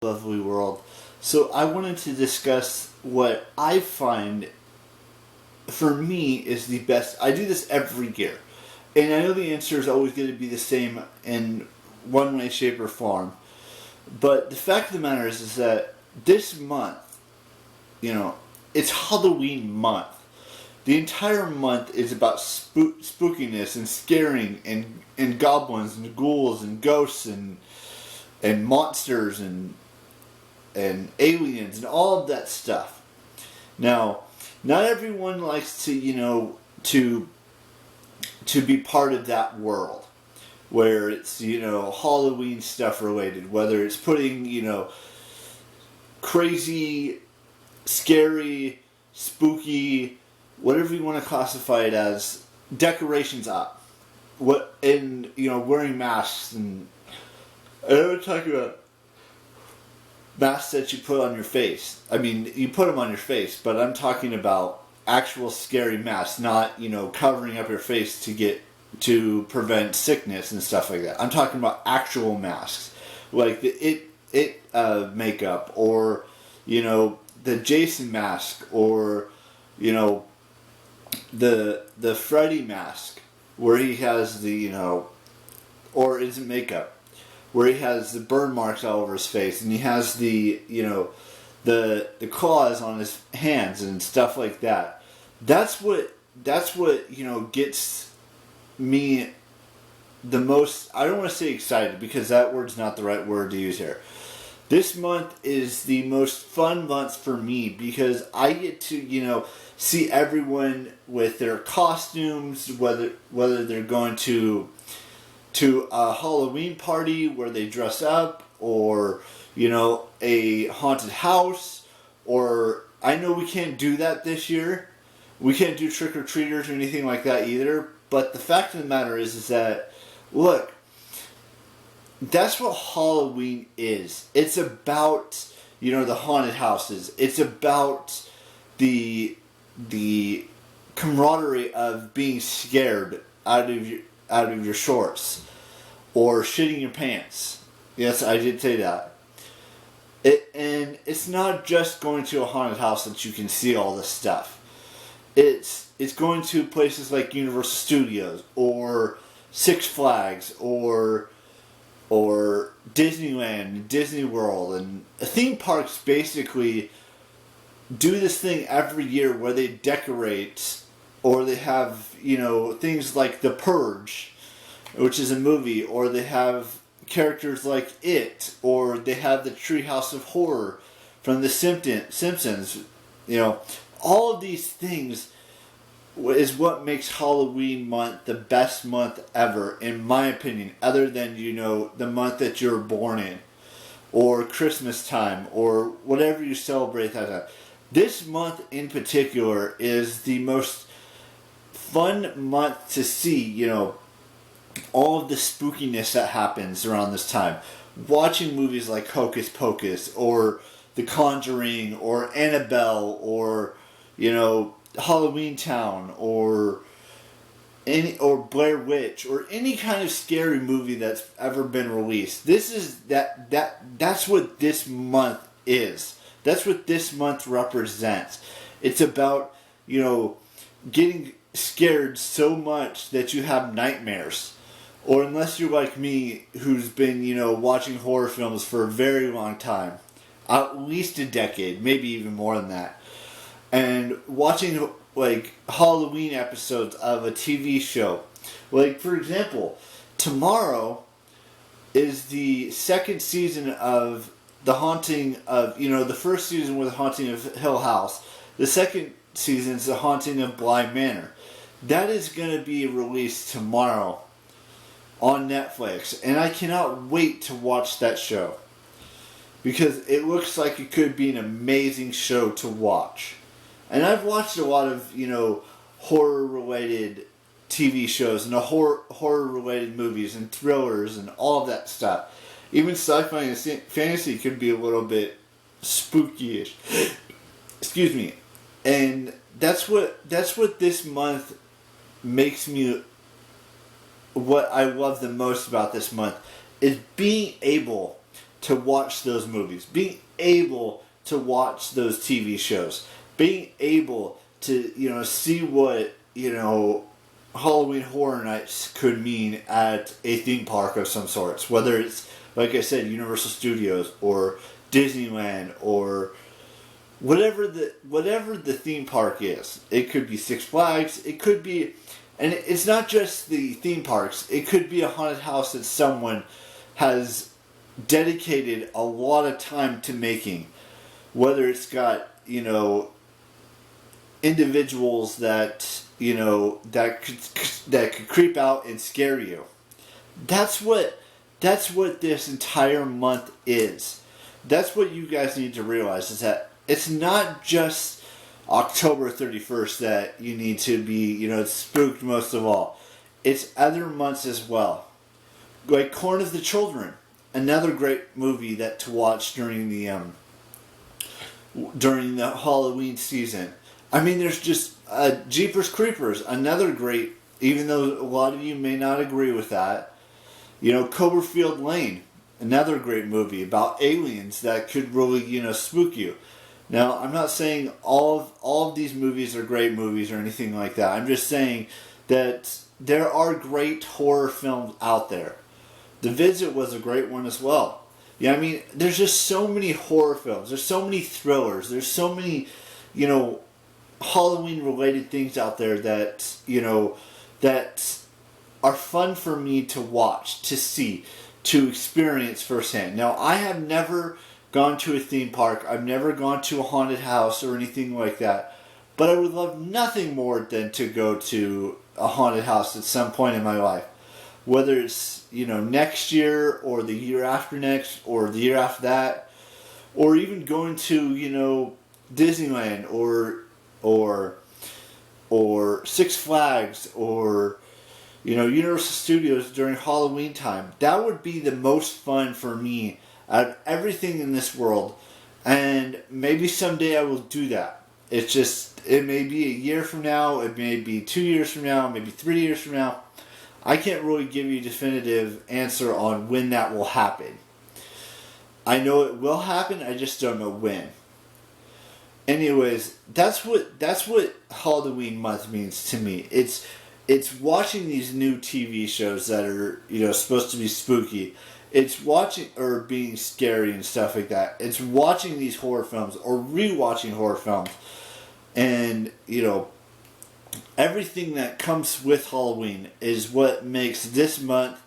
lovely world. So I wanted to discuss what I find for me is the best. I do this every year. And I know the answer is always going to be the same in one way, shape, or form. But the fact of the matter is that this month, it's Halloween month. The entire month is about spookiness and scaring and goblins and ghouls and ghosts and monsters and aliens and all of that stuff. Now, not everyone likes to be part of that world where it's Halloween stuff related, whether it's putting crazy, scary, spooky, whatever you want to classify it as, decorations up, wearing masks. And I don't talk about masks that you put on your face. I mean, you put them on your face, but I'm talking about actual scary masks, not covering up your face to prevent sickness and stuff like that. I'm talking about actual masks, like the it makeup, or the Jason mask, or the Freddy mask, where he has or isn't makeup, where he has the burn marks all over his face, and he has the claws on his hands and stuff like that. That's what gets me the most. I don't want to say excited, because that word's not the right word to use here. This month is the most fun month for me because I get to see everyone with their costumes, whether they're going to a Halloween party where they dress up, or a haunted house, or I know we can't do that this year. We can't do trick-or-treaters or anything like that either. But the fact of the matter is that, look, that's what Halloween is. It's about the haunted houses. It's about the camaraderie of being scared out of your shorts, or shitting your pants. Yes, I did say that. And it's not just going to a haunted house that you can see all this stuff. It's going to places like Universal Studios, or Six Flags, or Disneyland, Disney World, and theme parks basically do this thing every year where they decorate, or they have things like The Purge, which is a movie, or they have characters like It, or they have the Treehouse of Horror from The Simpsons. All of these things is what makes Halloween month the best month ever, in my opinion, other than the month that you're born in, or Christmas time, or whatever you celebrate that time. This month in particular is the most fun month to see, all of the spookiness that happens around this time. Watching movies like Hocus Pocus, or The Conjuring, or Annabelle, or Halloween Town, or Blair Witch, or any kind of scary movie that's ever been released. That's what this month is. That's what this month represents. It's about, getting scared so much that you have nightmares. Or unless you're like me, who's been, watching horror films for a very long time. At least a decade, maybe even more than that. And watching, Halloween episodes of a TV show. Like, for example, tomorrow is the second season of The Haunting of, the first season was The Haunting of Hill House. The second season is The Haunting of Bly Manor. That is going to be released tomorrow on Netflix. And I cannot wait to watch that show, because it looks like it could be an amazing show to watch. And I've watched a lot of, horror-related TV shows and horror-related movies and thrillers and all of that stuff. Even sci-fi and fantasy could be a little bit spooky-ish. Excuse me. And that's what this month makes me. What I love the most about this month is being able to watch those movies, being able to watch those TV shows, being able to, see what, Halloween Horror Nights could mean at a theme park of some sorts. Whether it's, like I said, Universal Studios or Disneyland or whatever the theme park is. It could be Six Flags. It could be, and it's not just the theme parks. It could be a haunted house that someone has dedicated a lot of time to making. Whether it's got, individuals that, that could creep out and scare you. That's what this entire month is. That's what you guys need to realize, is that it's not just October 31st that you need to be, spooked most of all. It's other months as well. Like Corn of the Children, another great movie that to watch during the Halloween season. I mean, there's just Jeepers Creepers, another great, even though a lot of you may not agree with that. Cloverfield Lane, another great movie about aliens that could really, spook you. Now, I'm not saying all of these movies are great movies or anything like that. I'm just saying that there are great horror films out there. The Visit was a great one as well. Yeah, I mean, there's just so many horror films. There's so many thrillers. There's so many, Halloween-related things out there that, that are fun for me to watch, to see, to experience firsthand. Now, I have never gone to a theme park. I've never gone to a haunted house or anything like that. But I would love nothing more than to go to a haunted house at some point in my life. Whether it's, next year or the year after next or the year after that. Or even going to, Disneyland or Six Flags or, Universal Studios during Halloween time. That would be the most fun for me out of everything in this world. And maybe someday I will do that. It's just, it may be a year from now, it may be 2 years from now, maybe 3 years from now. I can't really give you a definitive answer on when that will happen. I know it will happen, I just don't know when. Anyways, that's what Halloween month means to me. It's watching these new TV shows that are, supposed to be spooky. It's watching, or being scary and stuff like that. It's watching these horror films or rewatching horror films. And, everything that comes with Halloween is what makes this month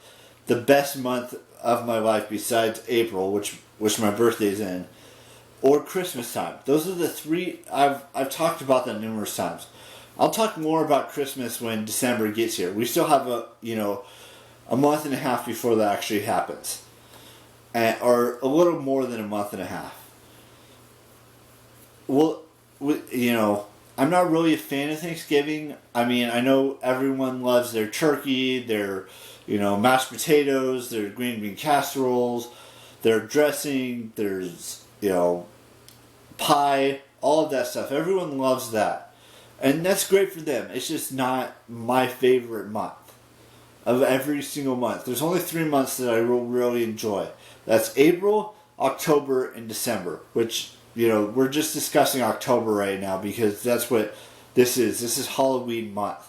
the best month of my life besides April, which my birthday's in, or Christmas time. Those are the three. I've talked about that numerous times. I'll talk more about Christmas when December gets here. We still have a month and a half before that actually happens. Or a little more than a month and a half. Well, I'm not really a fan of Thanksgiving. I mean, I know everyone loves their turkey, their, mashed potatoes, their green bean casseroles, their dressing, there's, pie, all of that stuff. Everyone loves that. And that's great for them. It's just not my favorite month of every single month. There's only 3 months that I really enjoy. That's April, October, and December, which, we're just discussing October right now because that's what this is. This is Halloween month.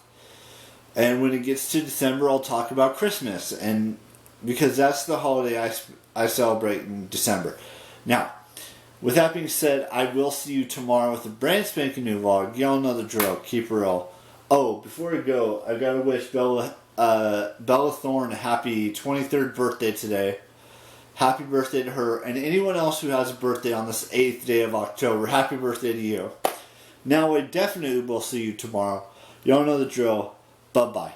And when it gets to December, I'll talk about Christmas, and because that's the holiday I celebrate in December. Now, with that being said, I will see you tomorrow with a brand spanking new vlog. Y'all know the drill. Keep it real. Oh, before we go, I gotta wish Bella Thorne a happy 23rd birthday today. Happy birthday to her, and anyone else who has a birthday on this 8th day of October, happy birthday to you. Now, I definitely will see you tomorrow. Y'all know the drill. Bye-bye.